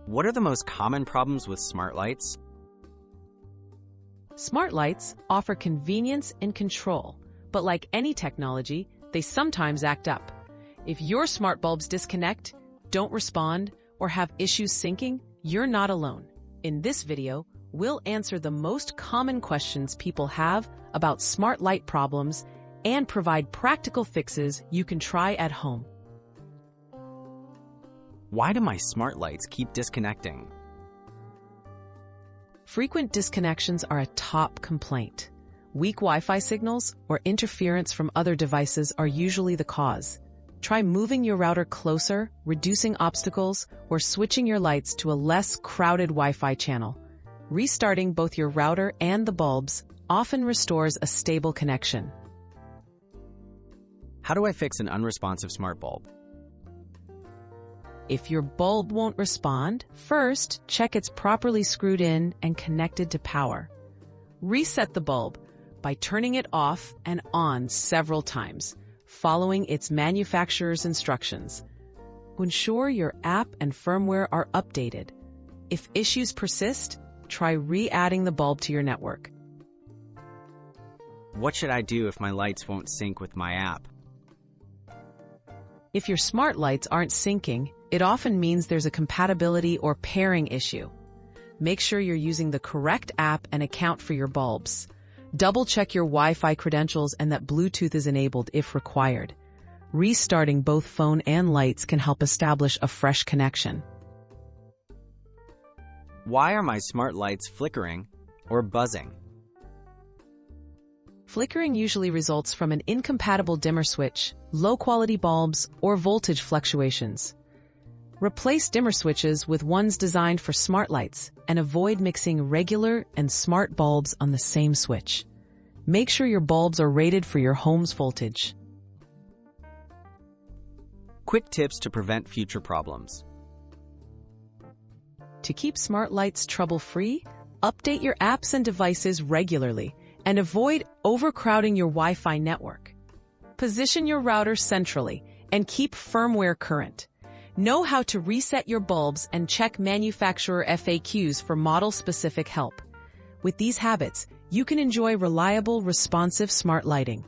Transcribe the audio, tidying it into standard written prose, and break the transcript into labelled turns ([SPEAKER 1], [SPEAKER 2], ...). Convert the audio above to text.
[SPEAKER 1] What are the most common problems with smart lights?
[SPEAKER 2] Smart lights offer convenience and control, but like any technology, they sometimes act up. If your smart bulbs disconnect, don't respond, or have issues syncing, you're not alone. In this video, we'll answer the most common questions people have about smart light problems and provide practical fixes you can try at home.
[SPEAKER 1] Why do my smart lights keep disconnecting?
[SPEAKER 2] Frequent disconnections are a top complaint. Weak Wi-Fi signals or interference from other devices are usually the cause. Try moving your router closer, reducing obstacles, or switching your lights to a less crowded Wi-Fi channel. Restarting both your router and the bulbs often restores a stable connection.
[SPEAKER 1] How do I fix an unresponsive smart bulb?
[SPEAKER 2] If your bulb won't respond, first check it's properly screwed in and connected to power. Reset the bulb by turning it off and on several times, following its manufacturer's instructions. Ensure your app and firmware are updated. If issues persist, try re-adding the bulb to your network.
[SPEAKER 1] What should I do if my lights won't sync with my app?
[SPEAKER 2] If your smart lights aren't syncing, it often means there's a compatibility or pairing issue. Make sure you're using the correct app and account for your bulbs. Double-check your Wi-Fi credentials and that Bluetooth is enabled if required. Restarting both phone and lights can help establish a fresh connection.
[SPEAKER 1] Why are my smart lights flickering or buzzing?
[SPEAKER 2] Flickering usually results from an incompatible dimmer switch, low-quality bulbs, or voltage fluctuations. Replace dimmer switches with ones designed for smart lights and avoid mixing regular and smart bulbs on the same switch. Make sure your bulbs are rated for your home's voltage.
[SPEAKER 1] Quick tips to prevent future problems.
[SPEAKER 2] To keep smart lights trouble-free, update your apps and devices regularly and avoid overcrowding your Wi-Fi network. Position your router centrally and keep firmware current. Know how to reset your bulbs and check manufacturer FAQs for model-specific help. With these habits, you can enjoy reliable, responsive smart lighting.